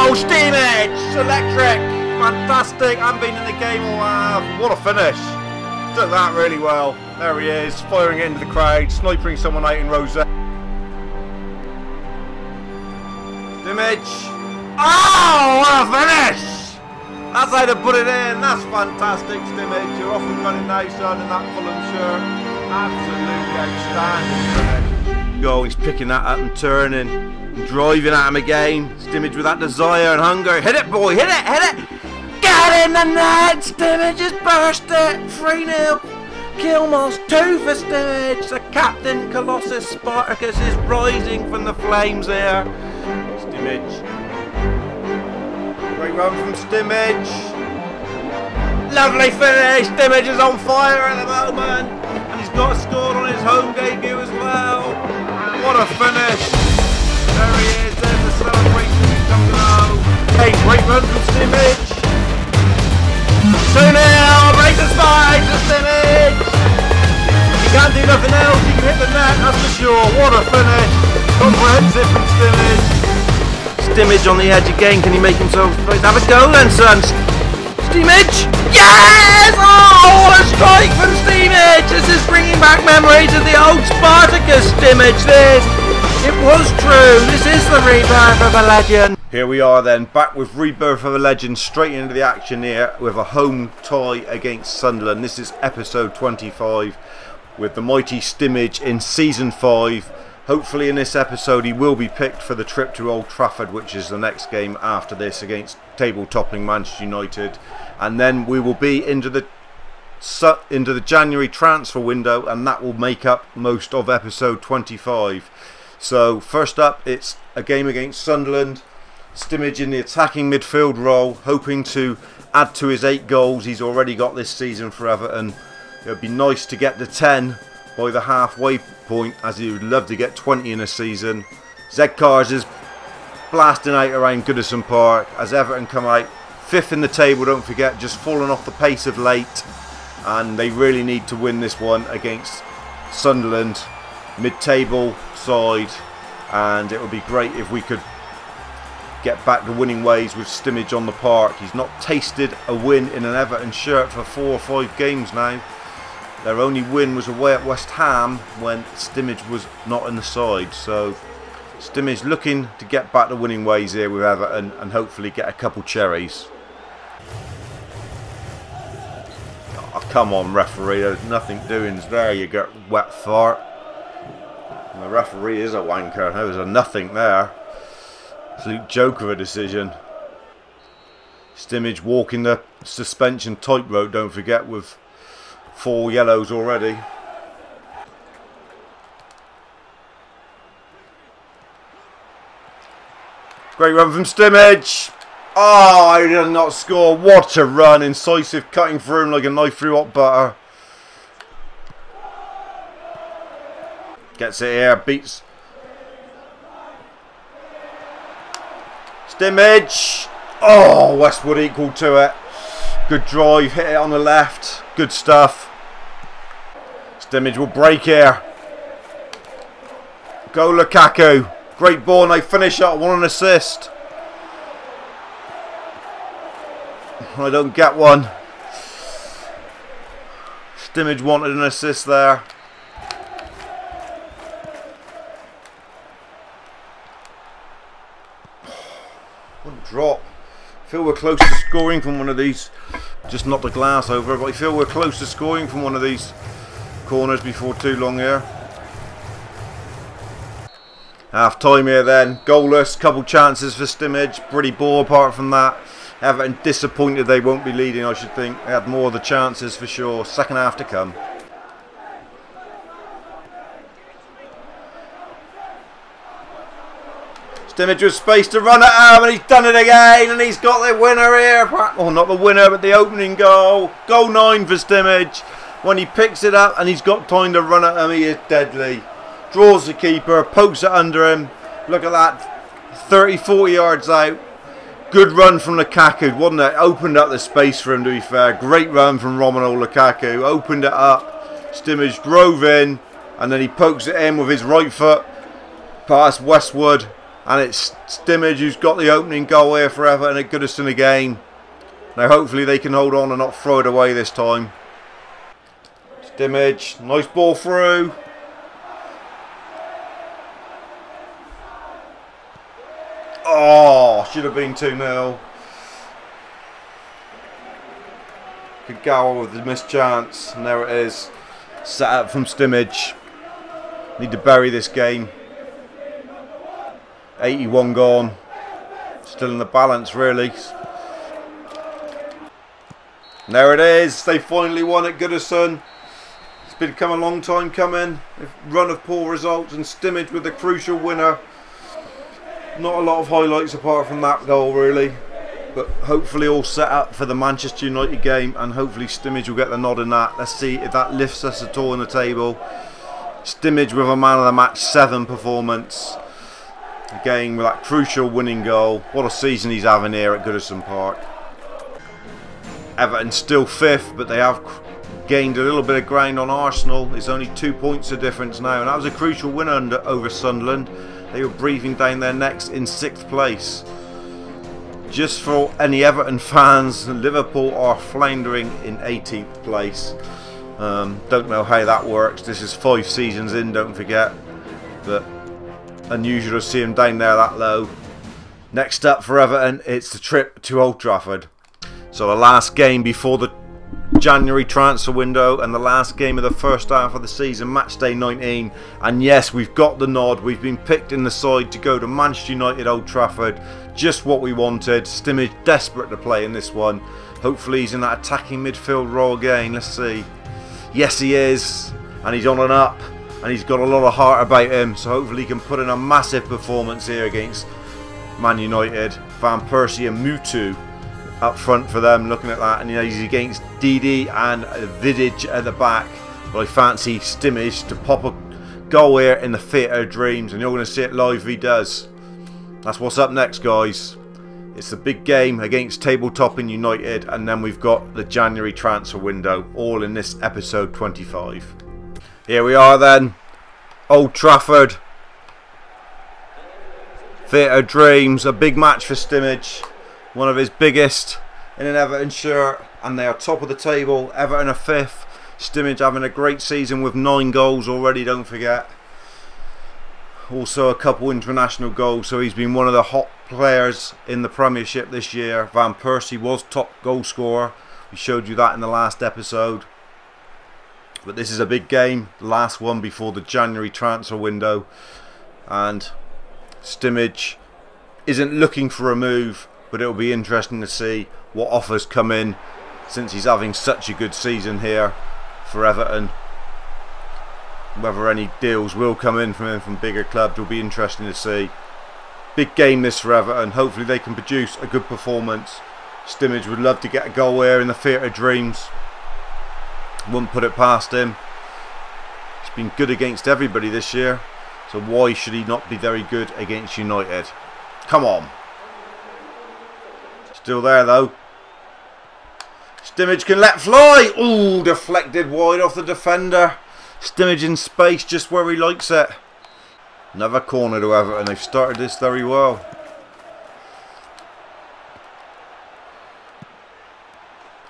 Oh, Steamage! Electric! Fantastic! I haven't been in the game all half. What a finish! Took that really well. There he is, firing it into the crowd, sniping someone out in Rosette. Simic. Oh, what a finish! That's how to put it in. That's fantastic, Simic. You're off and running now, son, in that Fulham shirt. Absolutely outstanding finish. Oh, he's picking that up and turning, and driving at him again. Simic with that desire and hunger. Hit it, boy! Hit it! Hit it! Get in the net! Simic just burst it! 3-0. Kilmoss 2 for Simic. The captain Colossus Spartacus is rising from the flames here. Simic. Great run from Simic. Lovely finish. Simic is on fire at the moment, and he's got scored on his home debut as well. What a finish! There he is. There's the celebration he's come to know. Hey, great run from Simic. 2-0, break the spine to Simic. He can't do nothing else, he can hit the net, that's for sure. What a finish. Comprehensive from Simic. Simic on the edge again, can he make himself right? Have a go then, son. Simic. Yes! Oh, what a strike from Simic. This is bringing back memories of the old Spartacus Simic. It was true. This is the rebirth of a legend. Here we are then, back with Rebirth of a Legend, straight into the action here with a home tie against Sunderland. This is episode 25 with the mighty Simic in season 5. Hopefully in this episode he will be picked for the trip to Old Trafford, which is the next game after this against table-topping Manchester United. And then we will be into the January transfer window, and that will make up most of episode 25. So first up, it's a game against Sunderland. Simic in the attacking midfield role, hoping to add to his 8 goals he's already got this season for Everton. It would be nice to get to 10 by the halfway point, as he would love to get 20 in a season. Zcars is blasting out around Goodison Park as Everton come out 5th in the table, don't forget, just falling off the pace of late, and they really need to win this one against Sunderland, mid-table side, and it would be great if we could get back to winning ways with Simic on the park. He's not tasted a win in an Everton shirt for 4 or 5 games now. Their only win was away at West Ham when Simic was not in the side. So Simic looking to get back to winning ways here with Everton and hopefully get a couple cherries. Oh, come on, referee, there's nothing doing there, you get wet fart. And the referee is a wanker. There was a nothing there. Absolute joke of a decision. Simic walking the suspension tightrope, don't forget, with 4 yellows already. Great run from Simic. Oh, he did not score. What a run. Incisive, cutting through him like a knife through hot butter. Gets it here, beats Simic. Oh, Westwood equal to it. Good drive, hit it on the left. Good stuff. Simic will break here. Go Lukaku. Great ball, and they finish up 1 assist. I don't get one. Simic wanted an assist there. What a drop. I feel we're close to scoring from one of these. Just knocked the glass over, but I feel we're close to scoring from one of these corners before too long here. Half time here then. Goalless, couple chances for Simic. Pretty ball apart from that. Everton disappointed they won't be leading, I should think. They had more of the chances for sure. Second half to come. Simic with space to run at him, and he's done it again, and he's got the winner here. Well, not the winner, but the opening goal. Goal 9 for Simic. When he picks it up and he's got time to run at him, he is deadly. Draws the keeper, pokes it under him. Look at that, 30-40 yards out. Good run from Lukaku, wasn't it? Opened up the space for him, to be fair. Great run from Romelu Lukaku. Opened it up. Simic drove in, and then he pokes it in with his right foot past Westwood. And it's Stimage who's got the opening goal here for Everton at Goodison again. Now hopefully they can hold on and not throw it away this time. Stimage, nice ball through. Oh, should have been 2-0. Kagawa with the missed chance, and there it is. Set up from Stimage. Need to bury this game. 81 gone. Still in the balance, really. And there it is. They finally won at Goodison. It's become a long time coming. A run of poor results, and Stimage with the crucial winner. Not a lot of highlights apart from that goal, really. But hopefully all set up for the Manchester United game, and hopefully Stimage will get the nod in that. Let's see if that lifts us at all in the table. Stimage with a man of the match 7 performance. Again with that crucial winning goal. What a season he's having here at Goodison Park. Everton still 5th, but they have gained a little bit of ground on Arsenal. It's only 2 points of difference now, and that was a crucial win over Sunderland. They were breathing down their necks in 6th place. Just for any Everton fans, Liverpool are floundering in 18th place. Don't know how that works. This is 5 seasons in, don't forget. But unusual to see them down there that low. Next up for Everton, it's the trip to Old Trafford. So the last game before the January transfer window and the last game of the first half of the season, match day 19. And yes, we've got the nod. We've been picked in the side to go to Manchester United Old Trafford. Just what we wanted. Stimage desperate to play in this one. Hopefully he's in that attacking midfield role again. Let's see. Yes, he is. And he's on and up. And he's got a lot of heart about him. So hopefully he can put in a massive performance here against Man United. Van Persie and Mutu up front for them, looking at that. And you know, he's against Didi and Vidic at the back. But I fancy Stimage to pop a goal here in the theatre of dreams. And you're going to see it live if he does. That's what's up next, guys. It's the big game against tabletop-ing United, and then we've got the January transfer window, all in this episode 25. Here we are then, Old Trafford. Theatre of dreams, a big match for Stimage. One of his biggest in an Everton shirt, and they are top of the table. Everton are 5th. Stimage having a great season with 9 goals already, don't forget. Also a couple international goals, so he's been one of the hot players in the Premiership this year. Van Persie was top goal scorer. We showed you that in the last episode. But this is a big game, the last one before the January transfer window. And Stimage isn't looking for a move, but it'll be interesting to see what offers come in since he's having such a good season here for Everton. Whether any deals will come in from him from bigger clubs will be interesting to see. Big game this for Everton. Hopefully they can produce a good performance. Stimage would love to get a goal here in the theatre of dreams. Wouldn't put it past him. He's been good against everybody this year, so why should he not be very good against United? Come on. Still there though. Stimage can let fly. Ooh, deflected wide off the defender. Stimage in space just where he likes it. Another corner to Everton. They've started this very well.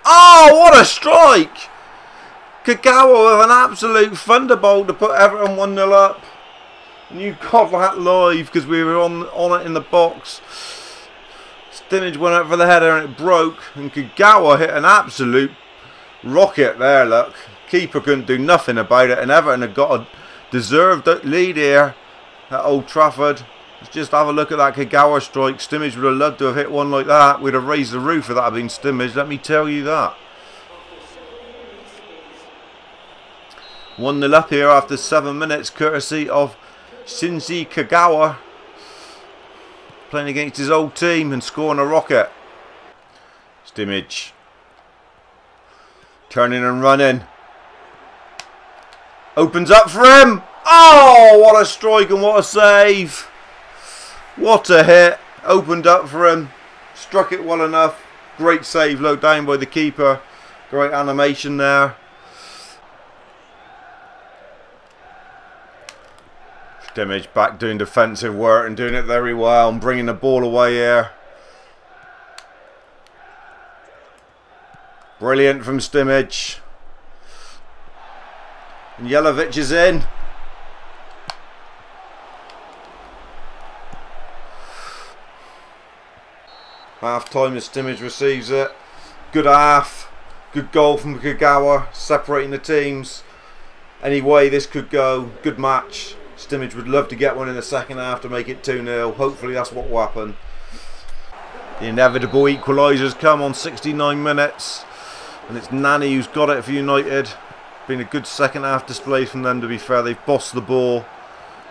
Oh, what a strike! Kagawa with an absolute thunderbolt to put Everton 1-0 up. And you got that live because we were on it in the box. Stimage went out for the header and it broke. And Kagawa hit an absolute rocket there, look. Keeper couldn't do nothing about it, and Everton had got a deserved lead here at Old Trafford. Let's just have a look at that Kagawa strike. Stimage would have loved to have hit one like that. We'd have raised the roof if that had been Stimage, let me tell you that. 1-0 up here after 7 minutes, courtesy of Shinji Kagawa. Playing against his old team and scoring a rocket. Stimage. Turning and running. Opens up for him. Oh, what a strike and what a save. What a hit. Opened up for him. Struck it well enough. Great save low down by the keeper. Great animation there. Stimage back doing defensive work and doing it very well and bringing the ball away here. Brilliant from Stimage. And Jelavic is in. Half time as Stimage receives it. Good half. Good goal from Kagawa, separating the teams. Any way this could go. Good match. Stimage would love to get one in the second half to make it 2-0. Hopefully that's what will happen. The inevitable equalisers come on 69 minutes. And it's Nani who's got it for United. Been a good second half display from them, to be fair. They've bossed the ball.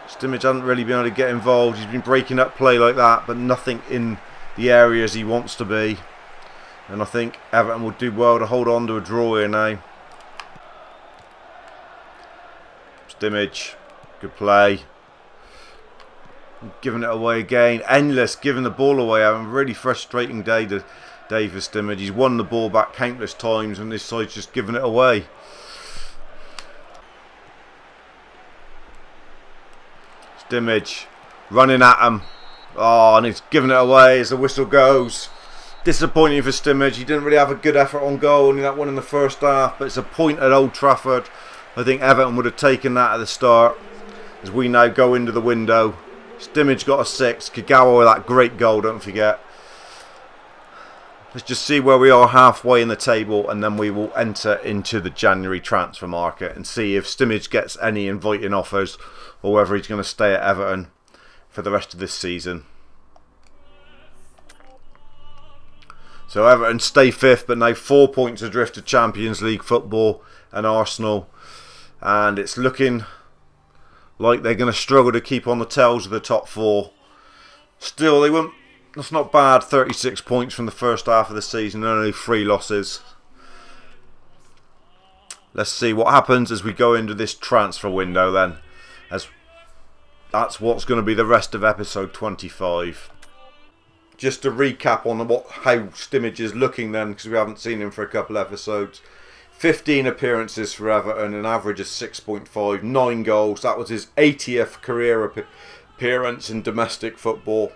Stimage hasn't really been able to get involved. He's been breaking up play like that, but nothing in the areas he wants to be. And I think Everton will do well to hold on to a draw here now. Stimage, good play. Giving it away again. Endless giving the ball away. Having a really frustrating day for Stimage. He's won the ball back countless times and this side's just giving it away. Stimage running at him. Oh, and he's giving it away as the whistle goes. Disappointing for Stimage. He didn't really have a good effort on goal, only that one in the first half, but it's a point at Old Trafford. I think Everton would have taken that at the start as we now go into the window. Stimage got a 6. Kagawa with that great goal, don't forget. Let's just see where we are halfway in the table and then we will enter into the January transfer market and see if Stimage gets any inviting offers or whether he's going to stay at Everton for the rest of this season. So Everton stay 5th, but now 4 points adrift to Champions League football and Arsenal. And it's looking like they're going to struggle to keep on the tails of the top 4. Still, they won't. That's not bad. 36 points from the first half of the season, only 3 losses. Let's see what happens as we go into this transfer window then. As that's what's going to be the rest of episode 25. Just to recap on how Stimage is looking then, because we haven't seen him for a couple episodes. 15 appearances for Everton, an average of 6.5, 9 goals. That was his 80th career appearance in domestic football.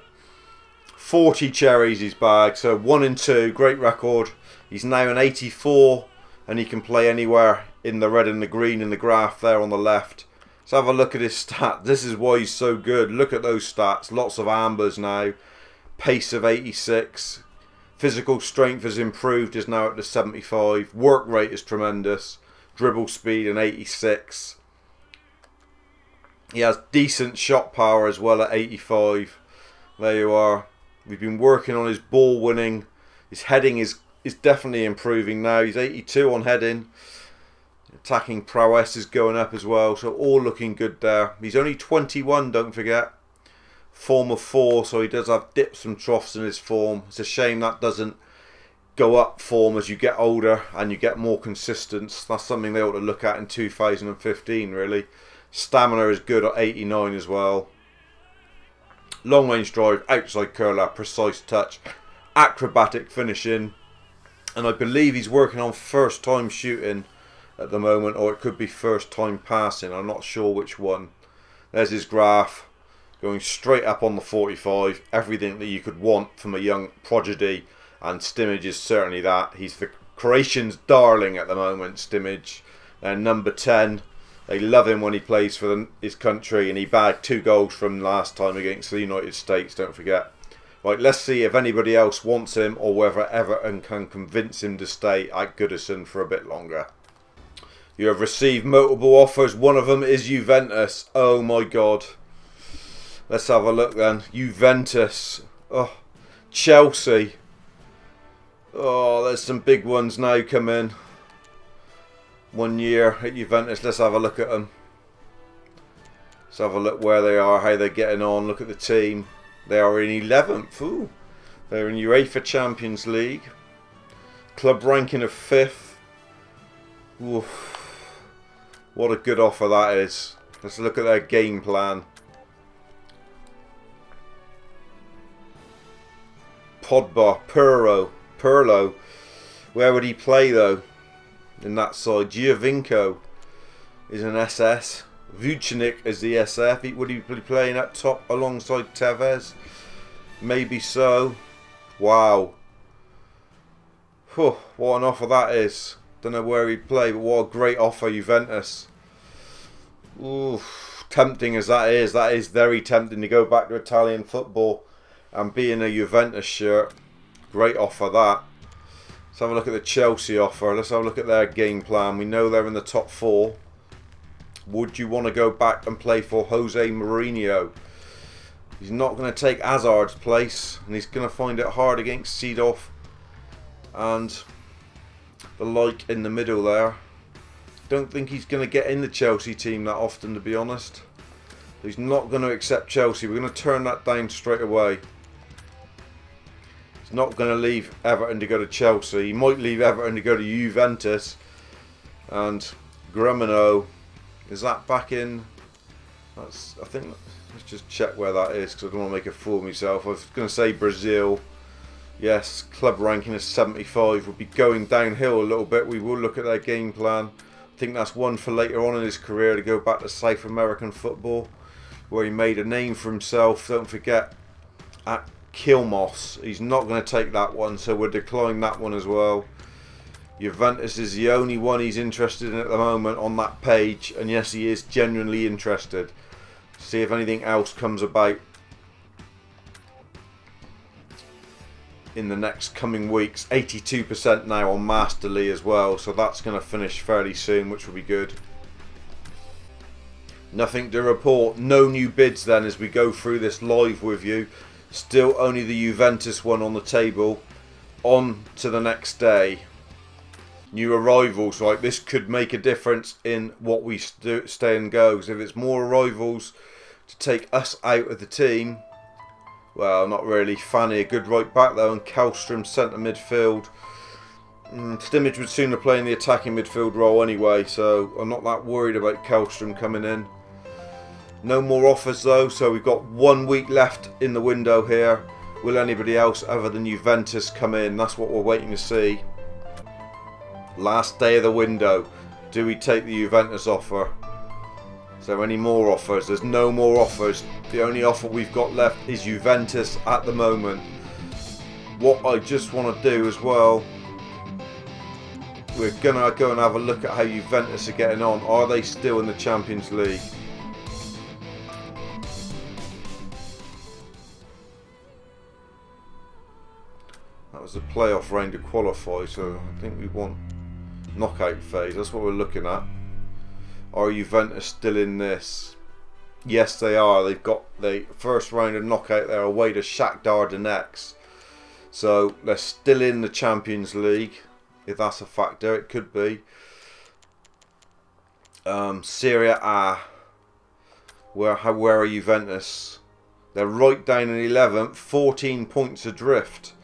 40 cherries he's bagged, so 1 and 2, great record. He's now an 84 and he can play anywhere in the red and the green in the graph there on the left. Let's have a look at his stats. This is why he's so good. Look at those stats. Lots of ambers now. Pace of 86. Physical strength has improved, is now up to 75. Work rate is tremendous. Dribble speed an 86. He has decent shot power as well at 85. There you are. We've been working on his ball winning. His heading is definitely improving now. He's 82 on heading. Attacking prowess is going up as well. So all looking good there. He's only 21, don't forget. Form of 4, so he does have dips and troughs in his form. It's a shame that doesn't go up form as you get older and you get more consistent. That's something they ought to look at in 2015 really. Stamina is good at 89 as well. Long range drive, outside curler, precise touch, acrobatic finishing, and I believe he's working on first time shooting at the moment, or it could be first time passing. I'm not sure which one. There's his graph. Going straight up on the 45, everything that you could want from a young prodigy, and Stimage is certainly that. He's the Croatians' darling at the moment, Stimage. And number 10, they love him when he plays for his country, and he bagged 2 goals from last time against the United States, don't forget. Right, let's see if anybody else wants him or whether Everton can convince him to stay at Goodison for a bit longer. You have received multiple offers. One of them is Juventus. Oh my God. Let's have a look then. Juventus. Oh, Chelsea. Oh, there's some big ones now come in. 1 year at Juventus. Let's have a look at them. Let's have a look where they are, how they're getting on. Look at the team. They are in 11th. Ooh. They're in UEFA Champions League. Club ranking of 5th. Oof. What a good offer that is. Let's look at their game plan. Podba, Pirlo. Where would he play though? In that side, Giovinco is an SS. Vucinic as the SF. Would he be playing up top alongside Tevez? Maybe so. Wow. Whew, what an offer that is. Don't know where he'd play, but what a great offer, Juventus. Ooh, tempting as that is very tempting to go back to Italian football and be in a Juventus shirt. Great offer that. Let's have a look at the Chelsea offer. Let's have a look at their game plan. We know they're in the top 4. Would you want to go back and play for Jose Mourinho? He's not going to take Hazard's place, and he's going to find it hard against Seedorf and the like in the middle there. Don't think he's going to get in the Chelsea team that often, to be honest. He's not going to accept Chelsea. We're going to turn that down straight away. He's not going to leave Everton to go to Chelsea. He might leave Everton to go to Juventus. And Gremino, is that back in? That's, I think, let's just check where that is, because I don't want to make a fool of myself. I was going to say Brazil. Yes, club ranking is 75. We'll be going downhill a little bit. We will look at their game plan. I think that's one for later on in his career, to go back to South American football, where he made a name for himself. Don't forget, at Kilmos, he's not going to take that one, so we'll decline that one as well. Juventus is the only one he's interested in at the moment on that page, and yes, he is genuinely interested. See if anything else comes about in the next coming weeks. 82% now on Masterly as well, so that's going to finish fairly soon, which will be good. Nothing to report. No new bids then as we go through this live with you. Still only the Juventus one on the table. On to the next day. New arrivals, right? This could make a difference in what we stay and go. Because if it's more arrivals to take us out of the team, well, not really. Fanny, a good right back though, and Kallstrom centre midfield. Stimage would sooner play in the attacking midfield role anyway, so I'm not that worried about Kallstrom coming in. No more offers though, so we've got 1 week left in the window here. Will anybody else other than Juventus come in? That's what we're waiting to see. Last day of the window. Do we take the Juventus offer? Is there any more offers? There's no more offers. The only offer we've got left is Juventus at the moment. What I just want to do as well, we're going to go and have a look at how Juventus are getting on. Are they still in the Champions League? That was the playoff round to qualify, so I think we want knockout phase. That's what we're looking at. Are Juventus still in this? Yes, they are. They've got the first round of knockout there away to Shakhtar Donetsk. So they're still in the Champions League. If that's a factor, it could be. Serie A. Where are Juventus? They're right down in 11th, 14 points adrift.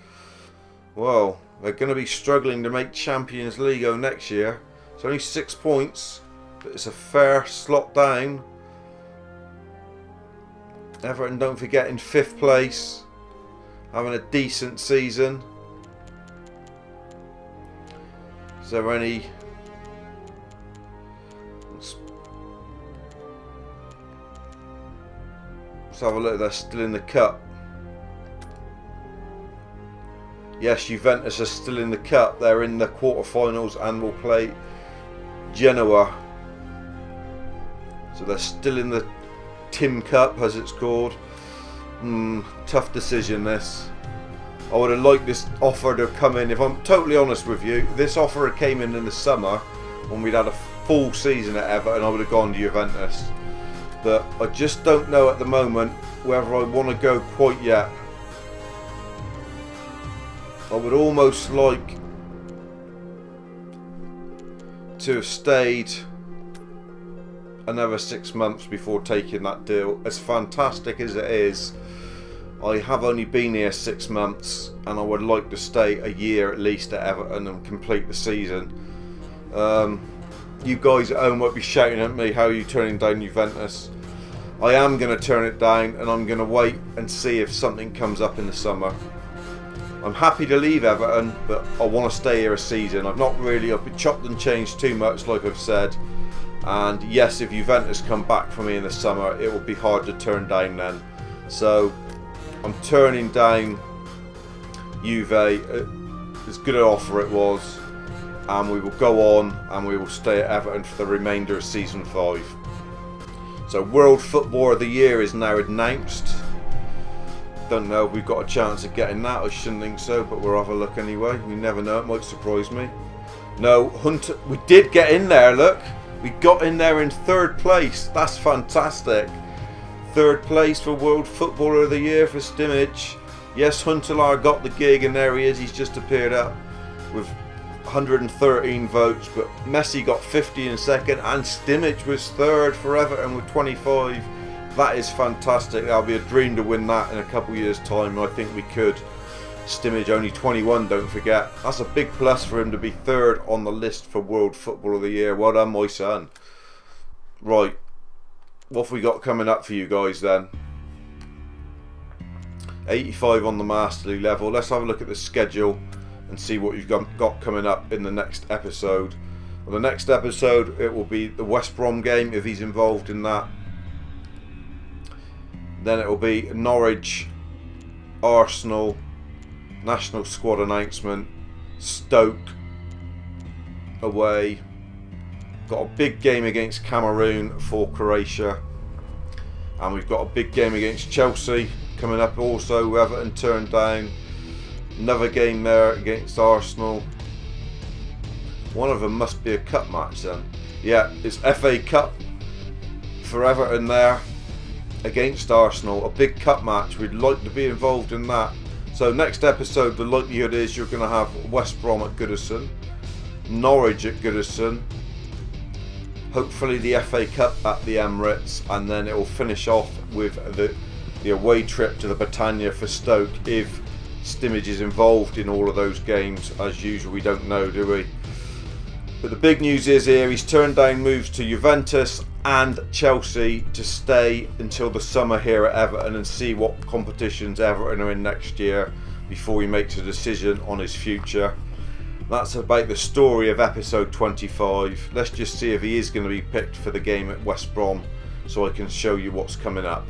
Well, they're going to be struggling to make Champions League next year. It's only 6 points, but it's a fair slot down. Everton, don't forget, in 5th place, having a decent season. Is there any? Let's have a look. They're still in the cup. Yes, Juventus are still in the cup. They're in the quarterfinals and will play Genoa. So they're still in the Tim Cup, as it's called. Tough decision, this. I would have liked this offer to come in. If I'm totally honest with you, this offer came in the summer when we'd had a full season at Everton. I would have gone to Juventus. But I just don't know at the moment whether I want to go quite yet. I would almost like to have stayed another 6 months before taking that deal. As fantastic as it is, I have only been here 6 months, and I would like to stay a year at least at Everton and complete the season. You guys at home might be shouting at me, how are you turning down Juventus? I am going to turn it down, and I'm going to wait and see if something comes up in the summer. I'm happy to leave Everton, but I want to stay here a season. I've been chopped and changed too much, like I've said. And yes, if Juventus come back for me in the summer, it will be hard to turn down then. So I'm turning down Juve, as good an offer it was, and we will go on and we will stay at Everton for the remainder of season 5. So World Footballer of the Year is now announced. Don't know if we've got a chance of getting that. I shouldn't think so, but we'll have a look anyway. We never know, it might surprise me. No, Hunter, we did get in there, look. We got in there in 3rd place. That's fantastic. 3rd place for World Footballer of the Year for Simic. Yes, Huntelaar got the gig, and there he is. He's just appeared up with 113 votes, but Messi got 50 in 2nd, and Simic was 3rd for Everton with 25. That is fantastic. That'll be a dream to win that in a couple of years' time. I think we could. Simic only 21, don't forget. That's a big plus for him to be 3rd on the list for World Football of the Year. Well done, my son. Right, what have we got coming up for you guys then? 85 on the Masterly level. Let's have a look at the schedule and see what you've got coming up in the next episode. On the next episode, it will be the West Brom game if he's involved in that. Then it will be Norwich, Arsenal, national squad announcement, Stoke away. Got a big game against Cameroon for Croatia, and we've got a big game against Chelsea coming up also, who Everton turned down. Another game there against Arsenal. One of them must be a cup match then. Yeah, it's FA Cup for Everton there against Arsenal. A big cup match. We'd like to be involved in that. So next episode, the likelihood is you're going to have West Brom at Goodison, Norwich at Goodison, hopefully the FA Cup at the Emirates, and then it will finish off with the away trip to the Britannia for Stoke if Simic is involved in all of those games. As usual, we don't know, do we? But the big news is here, he's turned down moves to Juventus and Chelsea to stay until the summer here at Everton and see what competitions Everton are in next year before he makes a decision on his future. That's about the story of episode 25. Let's just see if he is going to be picked for the game at West Brom so I can show you what's coming up.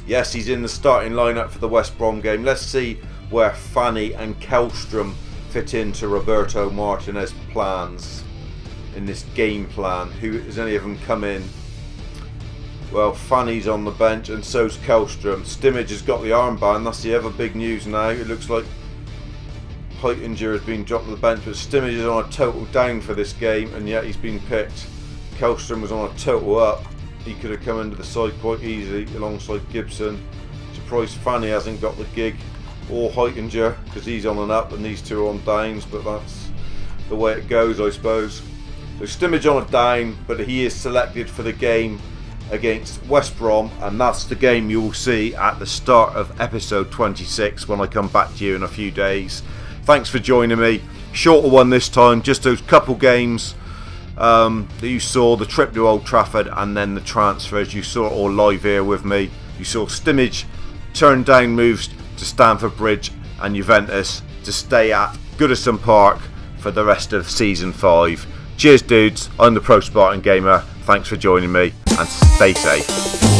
Yes, he's in the starting lineup for the West Brom game. Let's see where Fanny and Kellstrom fit into Roberto Martinez's plans in this game plan. Who has any of them come in? Well, Fanny's on the bench and so's Kellstrom. Simic has got the armband. That's the other big news now. It looks like Heitinger has been dropped to the bench, but Simic is on a total down for this game, and yet he's been picked. Kellstrom was on a total up. He could have come into the side quite easily alongside Gibson. Surprised Fanny hasn't got the gig, or Heitinger, because he's on an up and these two are on downs, but that's the way it goes, I suppose. So Simic on a down, but he is selected for the game against West Brom, and that's the game you will see at the start of episode 26 when I come back to you in a few days. Thanks for joining me. Shorter one this time, just those couple games that you saw, the trip to Old Trafford and then the transfers. You saw it all live here with me. You saw Simic turn down moves to Stamford Bridge and Juventus to stay at Goodison Park for the rest of season 5. Cheers dudes, I'm the Pro Spartan Gamer. Thanks for joining me and stay safe.